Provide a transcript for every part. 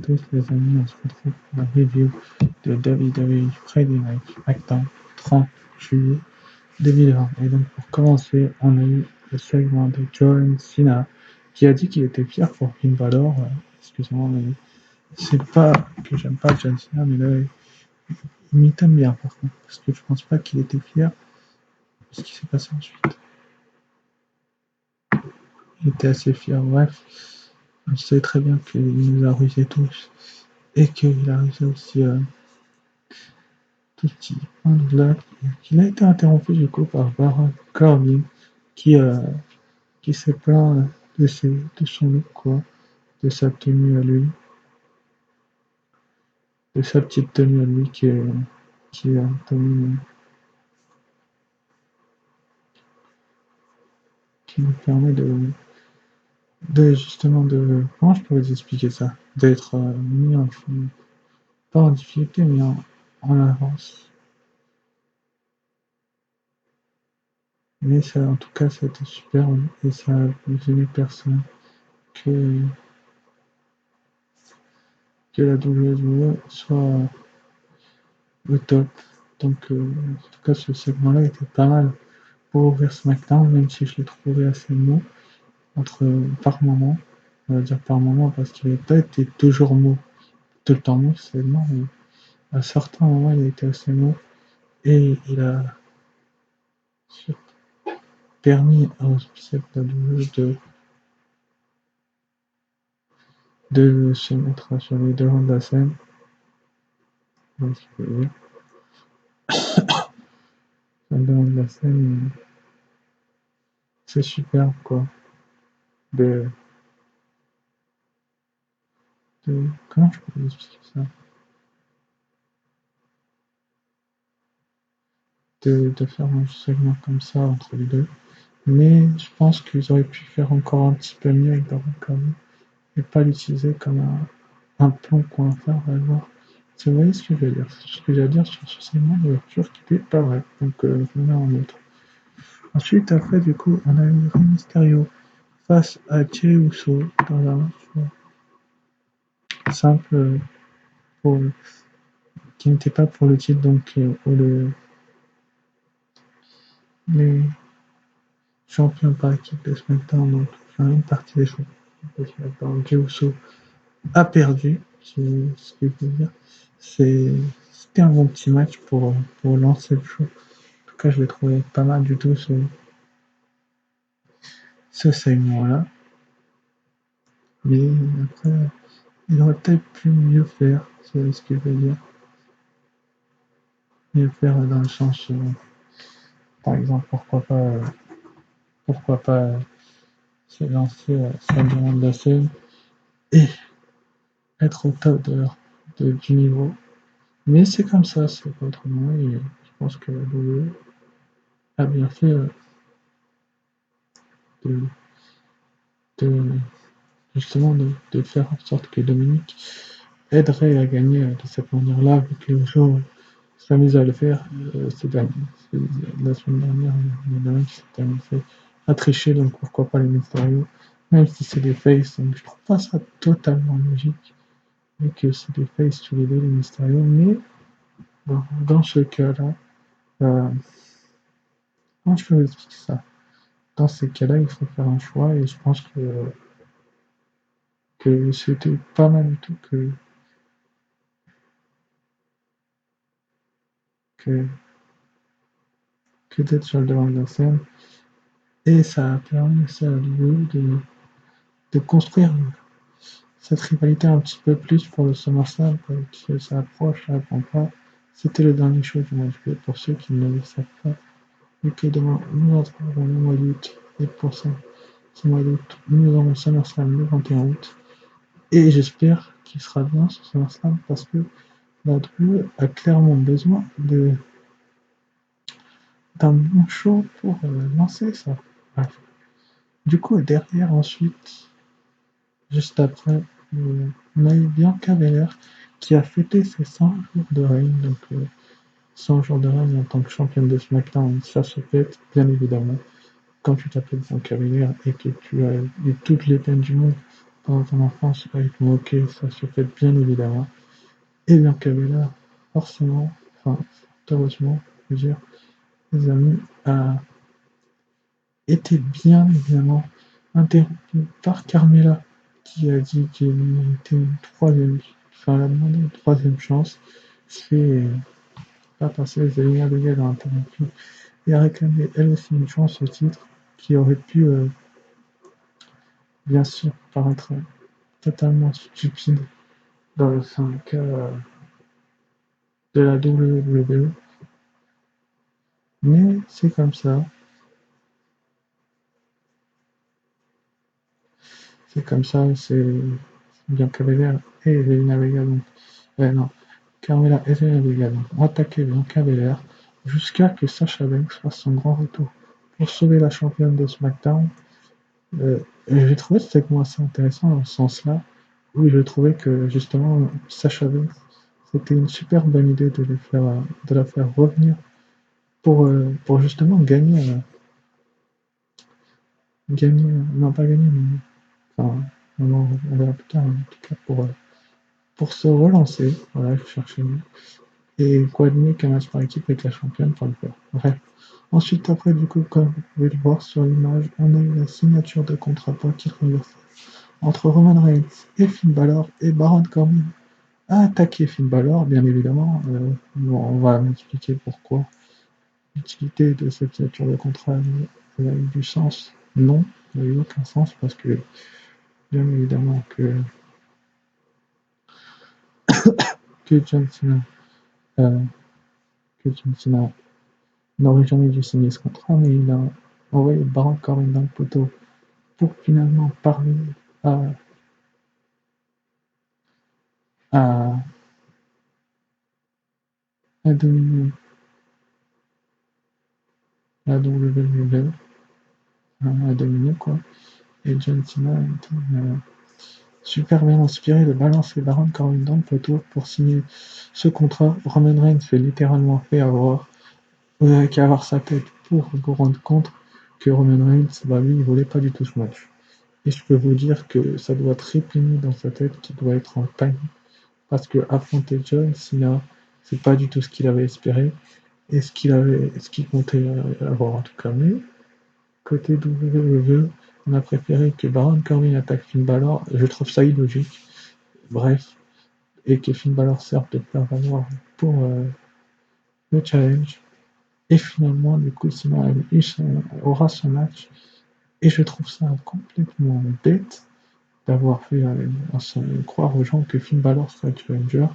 tous les amis, on se retrouve pour la review de WWE Friday Night SmackDown 30 juillet 2020. Et donc pour commencer, on a eu le segment de John Cena qui a dit qu'il était fier pour Finn Balor. Excusez-moi, mais c'est pas que j'aime pas John Cena, mais là, il m'y t'aime bien par contre, parce que je pense pas qu'il était fier de ce qui s'est passé ensuite. Il était assez fier, bref. On sait très bien qu'il nous a rusé tous et qu'il a rusé aussi tout petit là, qu'il a été interrompu du coup par Baron Corbin qui s'est plaint de son look quoi, de sa tenue à lui, de sa petite tenue à lui qui est une tenue qui nous permet de justement de comment je pourrais vous expliquer ça, d'être mis en pas en difficulté mais en avance. Mais ça, en tout cas, ça a été super et ça a gêné personne que, que la WWE soit au top. Donc, en tout cas, ce segment-là était pas mal pour ouvrir SmackDown, même si je l'ai trouvé assez mou par moment. On va dire par moment parce qu'il n'a pas été toujours mou, tout le temps mou, ce segment, mais à certains moments, il a été assez mou et il a permis au spectacle de la WWE de se mettre sur les devants de la scène. Donc, sur le devant de la scène, c'est super quoi. De, comment je peux vous expliquer ça? De faire un segment comme ça entre les deux. Mais je pense qu'ils auraient pu faire encore un petit peu mieux avec Baron Corbin et pas l'utiliser comme un plan qu'on va faire, on va voir. Vous voyez ce que je veux dire? Ce que j'ai à dire sur ce segment d'ouverture qui était pas vrai. Donc je me mets en autre. Ensuite, après, du coup, on a eu Rey Mysterio face à Jey Uso dans un match simple pour, qui n'était pas pour le titre, donc les champions par équipe de SmackDown, donc une partie des champions de SmackDown. Jey Uso a perdu, c'est ce que je veux dire. C'était un bon petit match pour lancer le show. En tout cas, je l'ai trouvé pas mal du tout ce segment-là. Mais après, il aurait peut-être pu mieux faire, c'est ce que je veux dire. Mieux faire dans le sens, par exemple, pourquoi pas se lancer sur le devant de la scène et être au top du niveau. Mais c'est comme ça, c'est pas autrement. Et je pense que la WWE a bien fait de, de justement de faire en sorte que Dominique aiderait à gagner de cette manière-là, vu que les gens s'amusent à le faire. La semaine dernière, il y en a un qui s'était amusé à tricher, donc pourquoi pas les Mysterio, même si c'est des faces, donc je trouve pas ça totalement logique, vu que c'est des faces tous les deux, les Mysterio, mais bon, dans ce cas-là, comment je peux vous expliquer ça? Dans ces cas-là, il faut faire un choix, et je pense que c'était pas mal du tout que, que d'être sur le devant de la scène. Et ça a permis aussi à lui de construire cette rivalité un petit peu plus pour le SummerSlam, qui s'approche, ça apprend pas. C'était le dernier show du mois de juillet, pour ceux qui ne le savent pas. Et que demain, nous entrons dans le mois d'août. Et pour ça, ce mois d'août, nous aurons SummerSlam le 21 août. Et j'espère qu'il sera bien ce SummerSlam parce que la WWE a clairement besoin d'un bon show pour lancer ça. Bref. Du coup, derrière, ensuite, juste après, on a eu Bianca Belair qui a fêté ses 100 jours de règne. Donc, 100 jours de règne en tant que championne de SmackDown, ça se fête, bien évidemment. Quand tu t'appelles Bianca Belair et que tu as eu toutes les peines du monde pendant ton enfance a été moqué, ça se fait bien évidemment. Et Bianca Belair, forcément, enfin, heureusement, je veux dire, les amis, a été bien évidemment interrompu par Carmella, qui a dit qu'elle était une troisième, enfin, elle a demandé une troisième chance. C'est pas passé, Zelina Vega l'a interrompu et a réclamé elle aussi une chance au titre, qui aurait pu, bien sûr, paraître totalement stupide dans le 5 de la WWE. Mais c'est comme ça. C'est comme ça, c'est Bianca Belair et Zelina Vega. Donc, non, Carmella et Zelina Vega ont attaqué Bianca Belair jusqu'à que Sasha Banks fasse son grand retour pour sauver la championne de SmackDown. Et j'ai trouvé ce segment assez intéressant dans ce sens-là, où je trouvais que justement Sasha Banks, c'était une super bonne idée de la faire revenir pour justement gagner, non pas gagner, mais enfin, on verra plus tard, en tout cas pour se relancer, voilà, je cherchais le mot. Et quoi de mieux qu'un match par équipe avec la championne pour le faire. Bref. Ensuite, après, du coup, comme vous pouvez le voir sur l'image, on a eu la signature de contrat pour le titre universel entre Roman Reigns et Finn Balor, et Baron Corbin a attaqué Finn Balor, bien évidemment. Bon, on va m'expliquer pourquoi l'utilité de cette signature de contrat a eu du sens. Non, il n'a eu aucun sens parce que, bien évidemment, que John Cena, euh, que John Cena n'aurait jamais dû signer ce contrat, mais il a envoyé Baron Corbin dans le poteau pour finalement parler à, à, à dominer la WWE, à dominer quoi. Et John Cena était super bien inspiré de balancer Baron Corbin dans le poteau pour signer ce contrat. Roman Reigns fait littéralement fait avoir. Vous n'avez qu'à avoir sa tête pour vous rendre compte que Roman Reigns, bah lui, il voulait pas du tout ce match. Et je peux vous dire que ça doit trépigner dans sa tête, qu'il doit être en panique. Parce que affronter John Cena, c'est pas du tout ce qu'il avait espéré. Et ce qu'il comptait avoir en tout cas. Mais côté WWE, on a préféré que Baron Corbin attaque Finn Balor. Je trouve ça illogique. Bref, et que Finn Balor serve de faire-valoir pour le challenge. Et finalement, du coup, Cena aura son match. Et je trouve ça complètement bête d'avoir fait croire aux gens que Finn Balor serait le challenger,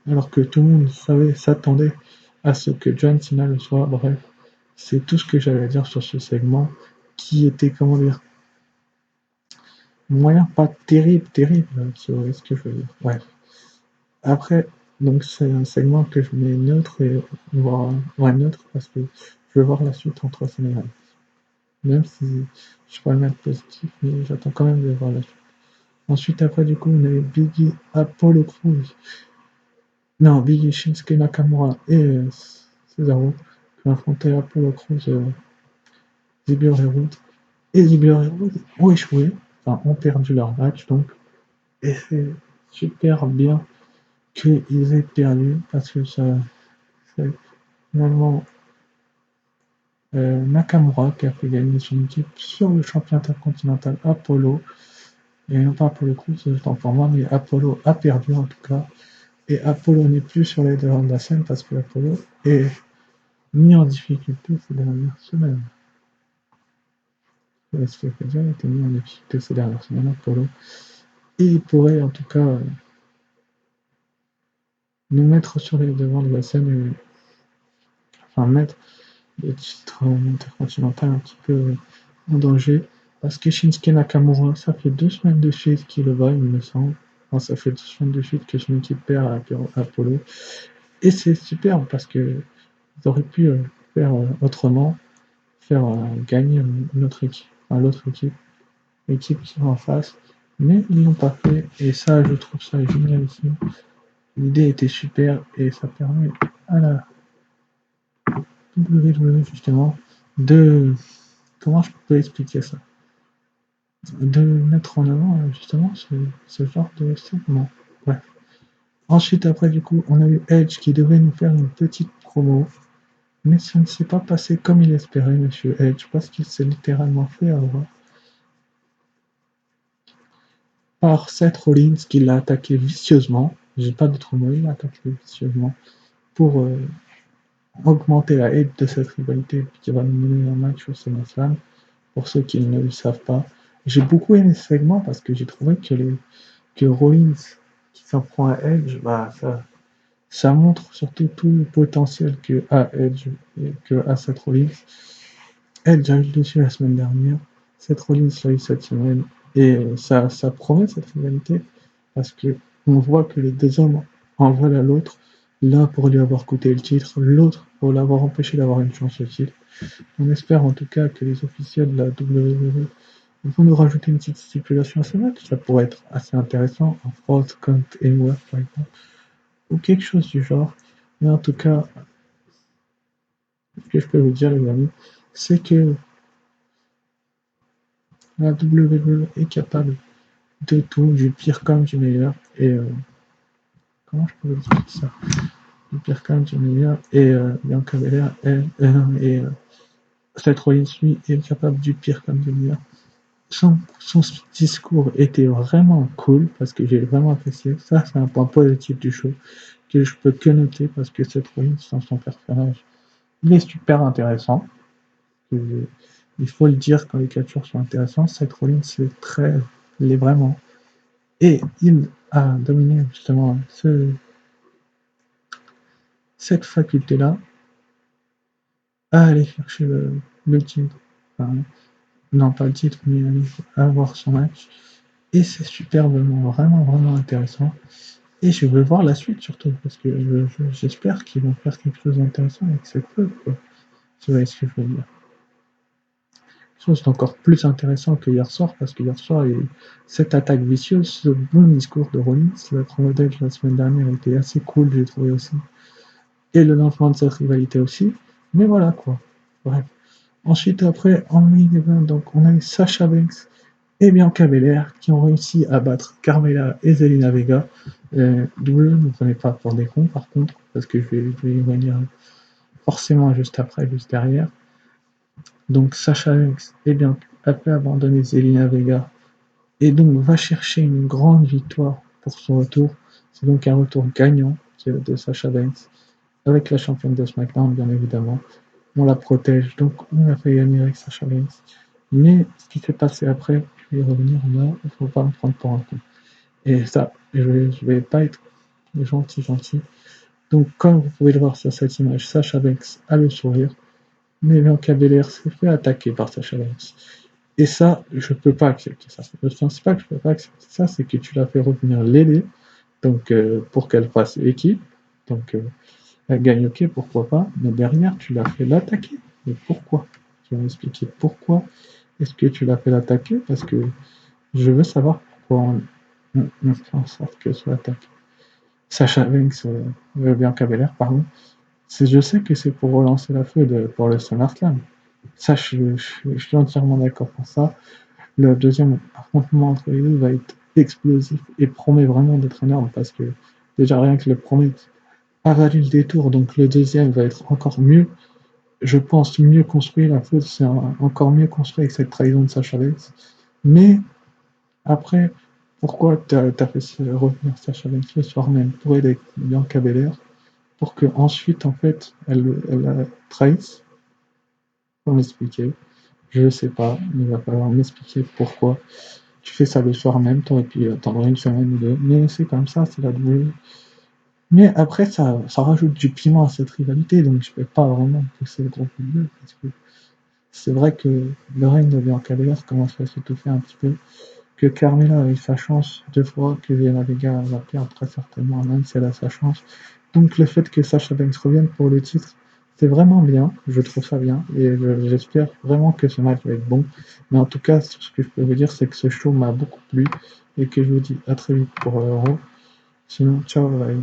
alors que tout le monde s'attendait à ce que John Cena le soit. Bref, c'est tout ce que j'avais à dire sur ce segment, qui était, comment dire, moyen pas terrible, si vous voyez ce que je veux dire. Bref. Après, donc c'est un segment que je mets neutre, neutre, parce que je veux voir la suite entre ces deux. Même si je pourrais le mettre positif, mais j'attends quand même de voir la suite. Ensuite, après, du coup, on avait Biggie, Apollo Crews. Non, Biggie, Shinsuke Nakamura et Cesaro qui ont affronté Apollo Crews, Ziggler et Roode. Et Ziggler et Roode ont échoué, enfin, ont perdu leur match, donc. Et c'est super bien qu'ils aient perdu, parce que ça, c'est finalement Nakamura qui a fait gagner son équipe sur le champion intercontinental Apollo. Et non pas Apollo Crews, autant pour moi, mais Apollo a perdu en tout cas. Et Apollo n'est plus sur les devants de la scène parce que Apollo est mis en difficulté ces dernières semaines. Ce que je veux dire, il était mis en difficulté ces dernières semaines, Apollo. Et il pourrait en tout cas nous mettre sur les devants de la scène, enfin mettre le titre intercontinental un petit peu en danger. Parce que Shinsuke Nakamura, ça fait 2 semaines de suite qu'il le bat, il me semble. Enfin, ça fait 2 semaines de suite que son équipe perd à Apollo. Et c'est superbe parce que ils auraient pu faire autrement, faire gagner notre équipe, enfin, l'autre équipe qui est en face. Mais ils l'ont pas fait. Et ça, je trouve ça génial ici. L'idée était super et ça permet à la WWE justement de. Comment je peux expliquer ça? de mettre en avant justement ce genre de segment. Ouais. Ensuite, après, du coup, on a eu Edge qui devait nous faire une petite promo, mais ça ne s'est pas passé comme il espérait, monsieur Edge, parce qu'il s'est littéralement fait avoir par Seth Rollins qui l'a attaqué vicieusement. J'ai pas d'autre mot, il l'a attaqué vicieusement pour augmenter la haine de cette rivalité qui va nous mener un match au SummerSlam. Pour ceux qui ne le savent pas, j'ai beaucoup aimé ce segment parce que j'ai trouvé que Rollins qui s'en prend à Edge, bah ça montre surtout tout le potentiel que a Edge et que a Seth Rollins. Edge a eu le dessus la semaine dernière, Seth Rollins l'a eu cette semaine, et ça promet cette rivalité parce que on voit que les deux hommes en veulent à l'autre, l'un pour lui avoir coûté le titre, l'autre pour l'avoir empêché d'avoir une chance au titre. On espère en tout cas que les officiels de la WWE vont nous rajouter une petite stipulation à ce match, ça pourrait être assez intéressant, un False Count Anywhere par exemple, ou quelque chose du genre. Mais en tout cas, ce que je peux vous dire les amis, c'est que la WWE est capable de tout, du pire comme du meilleur, et comment je peux vous expliquer ça? Du pire comme du meilleur, et Bianca Belair et Seth Rollins, lui, est capable du pire comme du meilleur. Son discours était vraiment cool parce que j'ai vraiment apprécié. Ça, c'est un point positif du show que je peux que noter parce que Seth Rollins, dans son personnage, il est super intéressant. Il faut le dire quand les catcheurs sont intéressants. Seth Rollins, il est vraiment. Et il a dominé justement cette faculté-là à aller chercher le titre. Enfin, non, pas le titre, mais aller avoir son match. Et c'est superbement, vraiment, vraiment intéressant. Et je veux voir la suite surtout, parce que j'espère qu'ils vont faire quelque chose d'intéressant avec cette pub, quoi. Tu vois ce que je veux dire. Chose encore plus intéressant que hier soir, parce que hier soir, il y a eu cette attaque vicieuse, ce bon discours de Rollins, la promo d'Edge la semaine dernière était assez cool, j'ai trouvé aussi. Et le lancement de cette rivalité aussi. Mais voilà, quoi. Bref. Ensuite, après, en main event, donc, on a eu Sasha Banks et Bianca Belair qui ont réussi à battre Carmella et Zelina Vega. D'où ne prenez pas pour des cons, par contre, parce que je vais y revenir forcément juste après, juste derrière. Donc, Sasha Banks et Bianca a pu abandonner Zelina Vega et donc va chercher une grande victoire pour son retour. C'est donc un retour gagnant de Sasha Banks avec la championne de SmackDown, bien évidemment. On la protège, donc on a fait gagner avec Sasha Banks. Mais ce qui s'est passé après, je vais y revenir là, il ne faut pas me prendre pour un coup. Et ça, je vais pas être gentil. Donc, comme vous pouvez le voir sur cette image, Sasha Banks a le sourire, mais Bianca Belair s'est fait attaquer par Sasha Banks. Et ça, je peux pas accepter ça. Le principal que je peux pas accepter ça, c'est que tu l'as fait revenir l'aider, donc pour qu'elle fasse équipe, donc elle gagne, ok, pourquoi pas, mais derrière, tu l'as fait l'attaquer. Mais pourquoi? Tu vas m'expliquer pourquoi est-ce que tu l'as fait l'attaquer? Parce que je veux savoir pourquoi on fait en sorte qu'elle soit attaquée. Sacha Banks, Bianca Belair, pardon. Je sais que c'est pour relancer la feuille pour le SummerSlam. Ça, je suis entièrement d'accord pour ça. Le deuxième affrontement entre les deux va être explosif et promet vraiment d'être énorme parce que déjà rien que le premier a valu le détour, donc le deuxième va être encore mieux. Je pense mieux construit, la faute c'est encore mieux construit avec cette trahison de Sacha Banks. Mais après, pourquoi t'as fait revenir Sacha Banks le soir même pour aider Bianca Belair pour que ensuite en fait elle la trahisse? Faut m'expliquer. Je sais pas, il va falloir m'expliquer pourquoi tu fais ça le soir même, t'aurais pu attendre une semaine ou deux, mais c'est comme ça, c'est la WWE. Mais après, ça rajoute du piment à cette rivalité, donc je peux pas vraiment pousser le gros coup de gueule, parce que c'est vrai que le règne de Bianca Belair commence à s'étouffer un petit peu, que Carmella a eu sa chance 2 fois, que Zelina Vega va perdre très certainement, même si elle a sa chance. Donc le fait que Sasha Banks revienne pour le titre, c'est vraiment bien, je trouve ça bien, et j'espère vraiment que ce match va être bon. Mais en tout cas, ce que je peux vous dire, c'est que ce show m'a beaucoup plu, et que je vous dis à très vite pour Raw. Sinon, ciao, bye.